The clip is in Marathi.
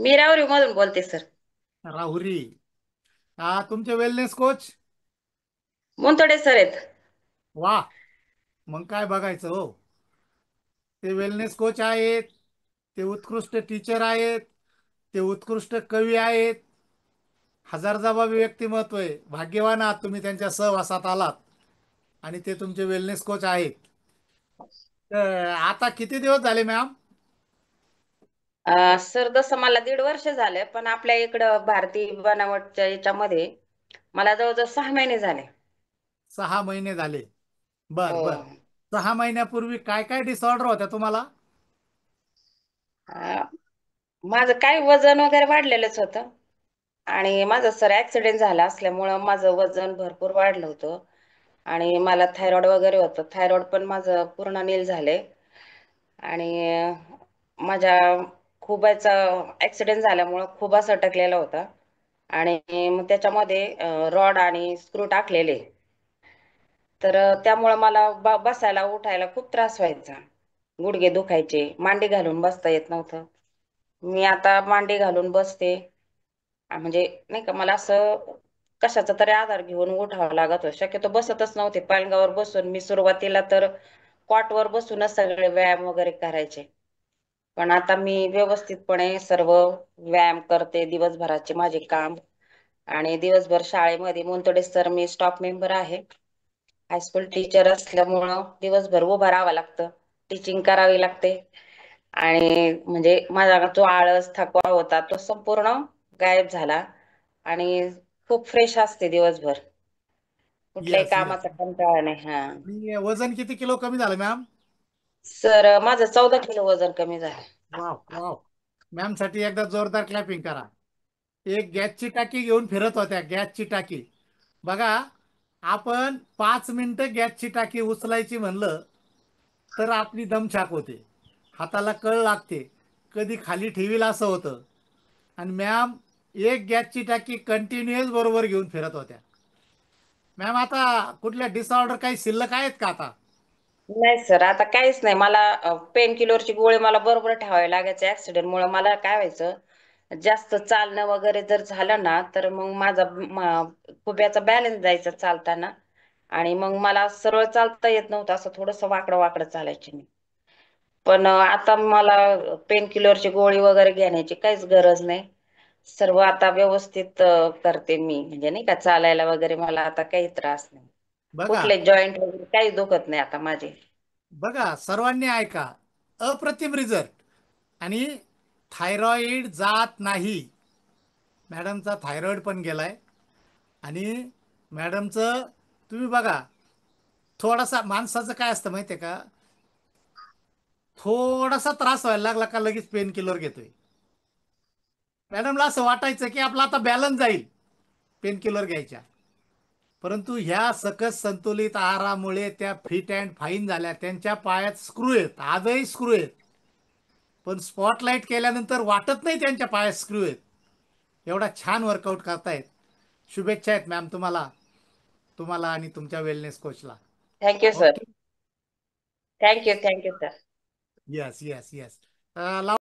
मी राहुरी मधून बोलते सर. राहुरी. हा, तुमचे वेलनेस कोच. मुंतोडे सर आहेत. वा. मग काय बघायचं हो. ते वेलनेस कोच आहेत. ते उत्कृष्ट टीचर आहेत. ते उत्कृष्ट कवी आहेत. हजरजबाबी व्यक्तिमत्व आहे. भाग्यवान आहात तुम्ही त्यांच्या सहवासात आलात. आणि ते तुमचे वेलनेस कोच आहेत. तर आता किती दिवस झाले मॅम? सर तसं मला 1.5 वर्ष झाले, पण आपल्या इकडं भारतीय बनावटच्या याच्यामध्ये मला जवळजवळ 6 महिने झाले. 6 महिने झाले. बर हो. बर. 6 महिन्यापूर्वी काय काय डिसऑर्डर होत्या तुम्हाला? अं, माझं काय वजन वगैरे वाढलेलंच होतं. आणि माझं सर ऍक्सिडेंट झाला असल्यामुळं माझं वजन भरपूर वाढलं होतं. आणि मला थायरॉइड वगैरे होतं. थायरॉइड पण माझं पूर्ण नील झाले. आणि माझ्या खुबाचा ऍक्सिडेंट झाल्यामुळं खुबा सटकलेला होता. आणि मग त्याच्यामध्ये रॉड आणि स्क्रू टाकलेले. तर त्यामुळं मला बसायला उठायला खूप त्रास व्हायचा. गुडघे दुखायचे, मांडी घालून बसता येत नव्हतं. मी आता मांडी घालून बसते. म्हणजे नाही का, मला असं कशाचा तरी आधार घेऊन उठावं लागत होतं. शक्यतो बसतच नव्हते. पलंगावर बसून मी सुरुवातीला तर कॉटवर बसूनच सगळे व्यायाम वगैरे करायचे. पण आता मी व्यवस्थितपणे सर्व व्यायाम करते, दिवसभराचे माझे काम. आणि दिवसभर शाळेमध्ये मुंतडे सर मी स्टॉफ मेंबर आहे. हायस्कूल टीचर असल्यामुळं दिवसभर उभं राहावं लागतं, टीचिंग करावी लागते. आणि म्हणजे माझा जो आळस थकवा होता तो संपूर्ण गायब झाला. आणि खूप फ्रेश असते दिवसभर. कुठल्याही येस येस. कामाचा कंटाळा नाही. हा. आणि वजन किती किलो कमी झालं मॅम? सर माझं 14 किलो वजन कमी झालं. Wow wow. मॅम साठी एकदा जोरदार क्लॅपिंग करा. एक गॅसची टाकी घेऊन फिरत होत्या, गॅसची टाकी. बघा, आपण 5 मिनिटं गॅसची टाकी उचलायची म्हणलं तर आपली दमछाक होते, हाताला कळ लागते, कधी खाली ठेवील असं होतं. आणि मॅम एक गॅसची टाकी कंटिन्युअस बरोबर घेऊन फिरत होत्या. मॅम आता कुठल्या डिसऑर्डर काही शिल्लक आहेत का आता? नाही सर, आता काहीच नाही. मला पेन किलरची गोळी मला बरोबर ठेवावी लागायचं. ऍक्सिडेंट मुळे मला काय व्हायचं, जास्त चालणं वगैरे जर झालं ना तर मग माझा खुब्याचा बॅलन्स जायचा चालताना. आणि मग मला सरळ चालता येत नव्हतं, असं थोडस वाकडं वाकडं चालायचे मी. पण आता मला पेन किलरची गोळी वगैरे घेण्याची काहीच गरज नाही. सर्व आता व्यवस्थित करते मी. म्हणजे नाही का, चालायला वगैरे मला आता काही त्रास नाही. बघा कुठले जॉईंट वगैरे काही दुखत नाही आता माझे. बघा, सर्वांनी ऐका. अप्रतिम रिझल्ट. आणि थायरॉइड जात नाही. मॅडमचा थायरॉइड पण गेलाय. आणि मॅडमचं, तुम्ही बघा, थोडासा माणसाचं काय असतं माहितीये का, थोडासा त्रास व्हायला लागला का लगेच पेन किलर घेतोय. मॅडमला असं वाटायचं की आपला आता बॅलन्स जाईल पेन किलर घ्यायच्या. परंतु ह्या सकस संतुलित आहारामुळे त्या फिट अँड फाईन झाल्या. त्यांच्या पायात स्क्रू आहेत, आजही स्क्रू आहेत. पण स्पॉटलाईट केल्यानंतर वाटत नाही त्यांच्या पायात स्क्रू आहेत. एवढा छान वर्कआउट करतायत. शुभेच्छा आहेत मॅम तुम्हाला, तुम्हाला आणि तुमच्या वेलनेस कोचला. Thank you sir. Okay. Thank you sir. Yes yes yes.